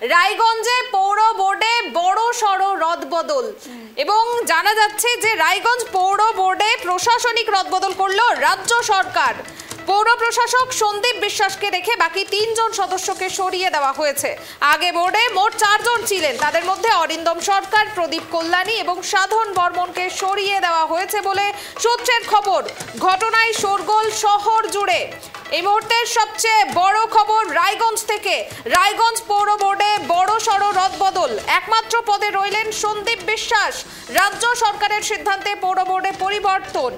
রায়গঞ্জে পৌর বোর্ডে বড় সড় রদবদল এবং জানা যাচ্ছে যে রায়গঞ্জ পৌর বোর্ডে প্রশাসনিক রদবদল করলো রাজ্য সরকার। পৌর প্রশাসক সন্দীপ বিশ্বাসকে রেখে বাকি 3 জন সদস্যকে সরিয়ে দেওয়া হয়েছে। আগে বোর্ডে মোট 4 জন ছিলেন, তাদের মধ্যে অরিন্দম সরকার, প্রদীপ কল্যাণী এবং সাধন বর্মনকে সরিয়ে দেওয়া হয়েছে বলে সূত্রের খবর। ঘটনায় শোরগোল শহর জুড়ে। এই মুহূর্তের সবচেয়ে বড় খবর রায়গঞ্জ থেকে। রায়গঞ্জ পৌর বোর্ডে বড় সড় রদবদল, একমাত্র পদে রইলেন সন্দীপ বিশ্বাস। রাজ্য সরকারের সিদ্ধান্তে পৌর বোর্ডে পরিবর্তন।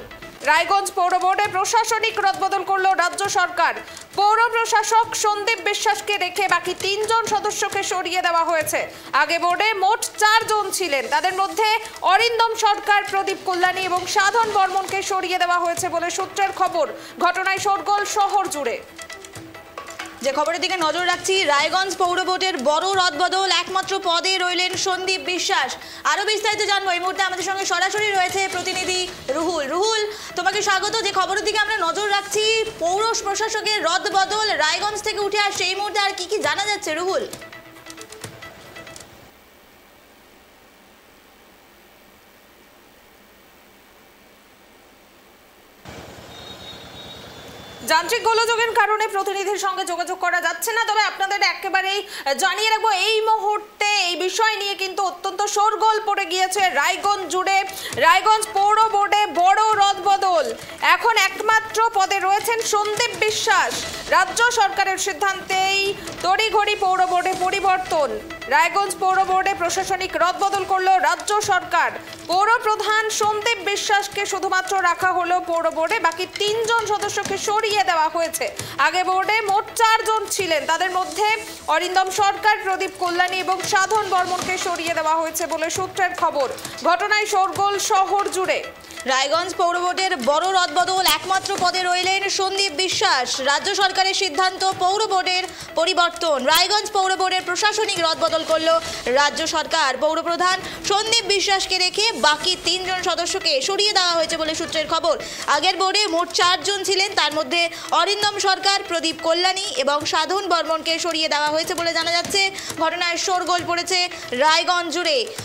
রায়গঞ্জ পৌর বোর্ডে প্রশাসনিক রদবদল করল রাজ্য সরকার। পৌর প্রশাসক সন্দীপ বিশ্বাসকে রেখে বাকি 3 জন সদস্যকে সরিয়ে দেওয়া হয়েছে। আগে বোর্ডে মোট 4 জন ছিলেন, তাদের মধ্যে অরিন্দম সরকার, প্রদীপ কল্যাণী এবং সাধন বর্মনকে সরিয়ে দেওয়া হয়েছে বলে সূত্রের খবর। ঘটনায় শোরগোল শহর জুড়ে। যে খবরের দিকে নজর রাখছি, রায়গঞ্জ পৌর বোর্ডের বড় রদবদল, একমাত্র পদে রইলেন সন্দীপ বিশ্বাস। আরো বিস্তারিত জানবো, এই মুহূর্তে আমাদের সঙ্গে সরাসরি রয়েছে প্রতিনিধি রুহুল। রুহুল, তোমাকে স্বাগত। যে খবরের দিকে আমরা নজর রাখছি, পৌর প্রশাসকের রদবদল রায়গঞ্জ থেকে উঠে আসছে, এই মুহূর্তে আর কি জানা যাচ্ছে রুহুল? যান্ত্রিক গোলযোগের কারণে প্রতিনিধির সঙ্গে যোগাযোগ করা যাচ্ছে না, তবে আপনাদের একেবারেই জানিয়ে রাখবো এই মুহূর্তে এই বিষয় নিয়ে কিন্তু অত্যন্ত শোরগোল পড়ে গিয়েছে রায়গঞ্জ জুড়ে। রায়গঞ্জ পৌর বোর্ডে বড় রদবদল, এখন একমাত্র পদে রয়েছেন সন্দীপ বিশ্বাস। রাজ্য সরকারের সিদ্ধান্তেই তড়িঘড়ি পৌর বোর্ডে পরিবর্তন। রায়গঞ্জ পৌর বোর্ডে প্রশাসনিক রদবদল করলো রাজ্য সরকার। পৌর প্রধান সন্দীপ বিশ্বাসকে শুধুমাত্র রাখা হলো পৌর বোর্ডে, বাকি 3 জন সদস্যকে সরিয়ে দেওয়া হয়েছে। আগে বোর্ডে মোট 4 জন ছিলেন, তাদের মধ্যে অরিন্দম সরকার, প্রদীপ কল্যাণী এবং সাধন বর্মনকে সরিয়ে দেওয়া হয়েছে বলে সূত্রের খবর। ঘটনায় শোরগোল শহর জুড়ে। রায়গঞ্জ পৌর বোর্ডের বড় রদবদল, একমাত্র পদে রইলেন সন্দীপ বিশ্বাস। রাজ্য সরকারের সিদ্ধান্ত, পৌর বোর্ডের পরিবর্তন। রায়গঞ্জ পৌর বোর্ডের প্রশাসনিক রদবদল করলো রাজ্য সরকার। পৌর প্রধান সন্দীপ বিশ্বাসকে রেখে বাকি 3 জন সদস্যকে সরিয়ে দেওয়া হয়েছে বলে সূত্রের খবর। আগের বোর্ডে মোট 4 জন ছিলেন, তার মধ্যে অরিন্দম সরকার, প্রদীপ কল্যাণী এবং সাধন বর্মনকে সরিয়ে দেওয়া হয়েছে বলে জানা যাচ্ছে। ঘটনায় শোরগোল পড়েছে রায়গঞ্জ জুড়ে।